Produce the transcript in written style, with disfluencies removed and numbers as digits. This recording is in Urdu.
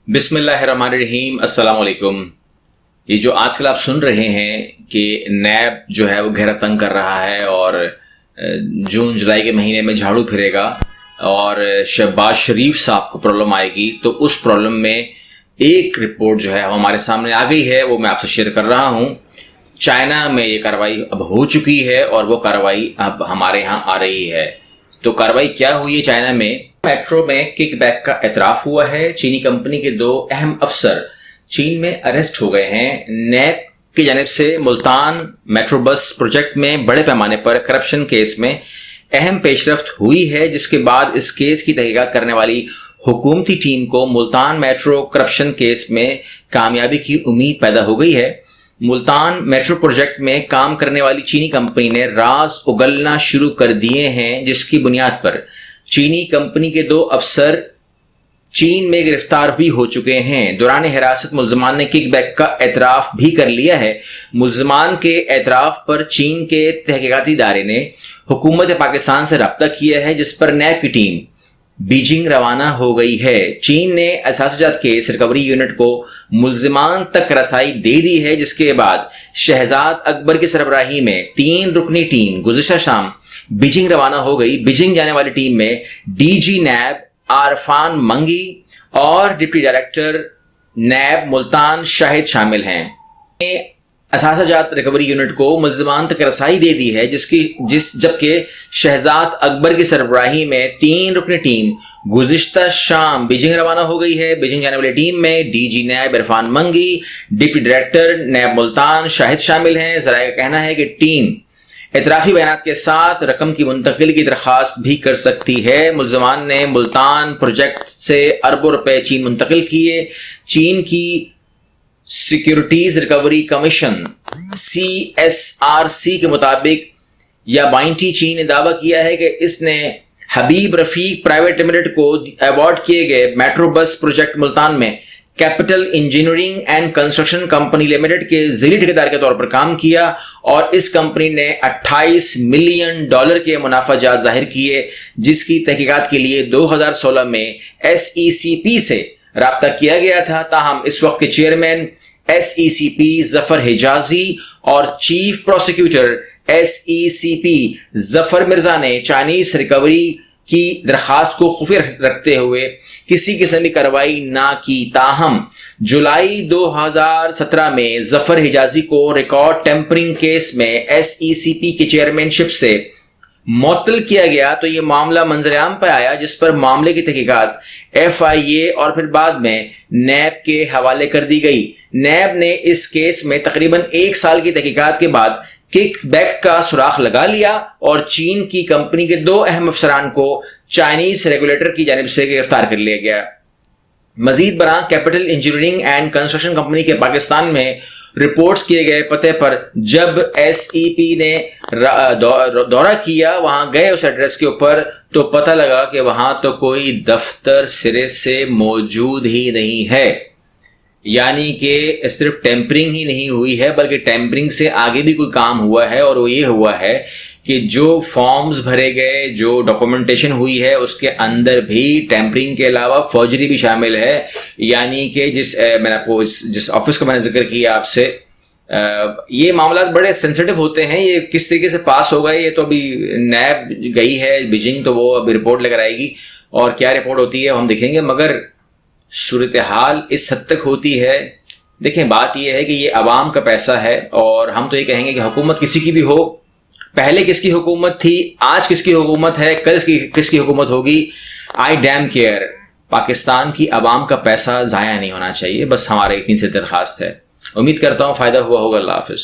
بسم اللہ الرحمن الرحیم، السلام علیکم۔ یہ جو آج کل آپ سن رہے ہیں کہ نیب جو ہے وہ گھیرا تنگ کر رہا ہے اور جون جولائی کے مہینے میں جھاڑو پھرے گا اور شہباز شریف صاحب کو پرابلم آئے گی، تو اس پرابلم میں ایک رپورٹ جو ہے ہمارے سامنے آ گئی ہے، وہ میں آپ سے شیئر کر رہا ہوں۔ چائنا میں یہ کارروائی اب ہو چکی ہے اور وہ کارروائی اب ہمارے ہاں آ رہی ہے۔ تو کارروائی کیا ہوئی ہے چائنا میں؟ میٹرو میں کک بیک کا اعتراف ہوا ہے۔ چینی کمپنی کے 2 اہم افسر چین میں اریسٹ ہو گئے ہیں۔ نیب کی جانب سے ملتان میٹرو بس پروجیکٹ میں بڑے پیمانے پر کرپشن کیس میں اہم پیش رفت ہوئی ہے، جس کے بعد اس کیس کی تحقیقات کرنے والی حکومتی ٹیم کو ملتان میٹرو کرپشن کیس میں کامیابی کی امید پیدا ہو گئی ہے۔ ملتان میٹرو پروجیکٹ میں کام کرنے والی چینی کمپنی نے راز اگلنا شروع کر دیے ہیں، جس کی بنیاد پر چینی کمپنی کے 2 افسر چین میں گرفتار بھی ہو چکے ہیں۔ دوران حراست ملزمان نے کک بیک کا اعتراف بھی کر لیا ہے۔ ملزمان کے اعتراف پر چین کے تحقیقاتی ادارے نے حکومت پاکستان سے رابطہ کیا ہے، جس پر نیب کی ٹیم بیجنگ روانہ ہو گئی ہے۔ چین نے اثاثہ جات کیس ریکوری یونٹ کو ملزمان تک رسائی دے دی ہے، جس کے بعد شہزاد اکبر کی سربراہی میں 3 رکنی ٹیم گزشتہ شام بیجنگ روانہ ہو گئی۔ بیجنگ جانے والی ٹیم میں ڈی جی نیب عرفان منگی اور deputy director NAB Multan Shahid شامل ہیں۔ اثاثہ جات ریکوری یونٹ کو ملزمان تک رسائی دے دی ہے، جبکہ شہزاد اکبر کی سربراہی میں 3 رکنی ٹیم گزشتہ شام بیجنگ روانہ ہو گئی ہے۔ بیجنگ جانے والی ٹیم میں D G NAB Irfan Mangi, deputy director NAB Multan Shahid شامل ہیں۔ ذرائع کا کہنا ہے کہ ٹیم اعترافی بیانات کے ساتھ رقم کی منتقلی کی درخواست بھی کر سکتی ہے۔ ملزمان نے ملتان پروجیکٹ سے اربوں روپے چین منتقل کیے۔ چین کی سیکیورٹیز ریکوری کمیشن CSRC کے مطابق یا بائنٹی چین نے دعویٰ کیا ہے کہ اس نے حبیب رفیق پرائیویٹ لمیٹڈ کو ایوارڈ کیے گئے میٹرو بس پروجیکٹ ملتان میں capital engineering and construction company limited کے ذیلی ٹھیکیدار کے طور پر کام کیا، اور اس کمپنی نے $28 ملین کے منافع جات ظاہر کیے، جس کی تحقیقات کے لیے 2016 میں SECP سے رابطہ کیا گیا تھا۔ تاہم اس وقت کے چیئرمین SECP ظفر حجازی اور چیف پروسیکیوٹر SECP ظفر مرزا نے چائنیز ریکوری کی درخواست کو خفیہ رکھتے ہوئے کسی قسم کی کارروائی نہ کی۔ تاہم جولائی 2017 میں ظفر حجازی کو ریکارڈ ٹیمپرنگ کیس میں SECP کی چیئرمین شپ سے معطل کیا گیا، تو یہ معاملہ منظر عام پہ آیا، جس پر معاملے کی تحقیقات FIA اور پھر بعد میں نیب کے حوالے کر دی گئی۔ نیب نے اس کیس میں تقریباً 1 سال کی تحقیقات کے بعد کک بیک کا سراغ لگا لیا اور چین کی کمپنی کے 2 اہم افسران کو چائنیز ریگولیٹر کی جانب سے گرفتار کر لیا گیا۔ مزید برآں capital engineering and construction company کے پاکستان میں رپورٹس کیے گئے پتے پر جب SEP نے دورہ کیا، وہاں گئے اس ایڈریس کے اوپر، تو پتہ لگا کہ وہاں تو کوئی دفتر سرے سے موجود ہی نہیں ہے۔ یعنی کہ صرف ٹیمپرنگ ہی نہیں ہوئی ہے، بلکہ ٹیمپرنگ سے آگے بھی کوئی کام ہوا ہے، اور وہ یہ ہوا ہے کہ جو فارمز بھرے گئے، جو ڈاکومنٹیشن ہوئی ہے، اس کے اندر بھی ٹیمپرنگ کے علاوہ فوجری بھی شامل ہے۔ یعنی کہ میں نے آپ کو جس آفس کا میں نے ذکر کیا آپ سے، یہ معاملات بڑے سینسیٹیو ہوتے ہیں۔ یہ کس طریقے سے پاس ہوگا، یہ تو ابھی نیب گئی ہے بیجنگ، تو وہ ابھی رپورٹ لے کر آئے گی، اور کیا رپورٹ ہوتی ہے ہم دیکھیں گے۔ مگر صورتحال اس حد تک ہوتی ہے۔ دیکھیں، بات یہ ہے کہ یہ عوام کا پیسہ ہے، اور ہم تو یہ کہیں گے کہ حکومت کسی کی بھی ہو، پہلے کس کی حکومت تھی، آج کس کی حکومت ہے، کل کس کی حکومت ہوگی، آئی ڈیم کیئر، پاکستان کی عوام کا پیسہ ضائع نہیں ہونا چاہیے، بس ہمارے اتنی سی درخواست ہے۔ امید کرتا ہوں فائدہ ہوا ہوگا۔ اللہ حافظ۔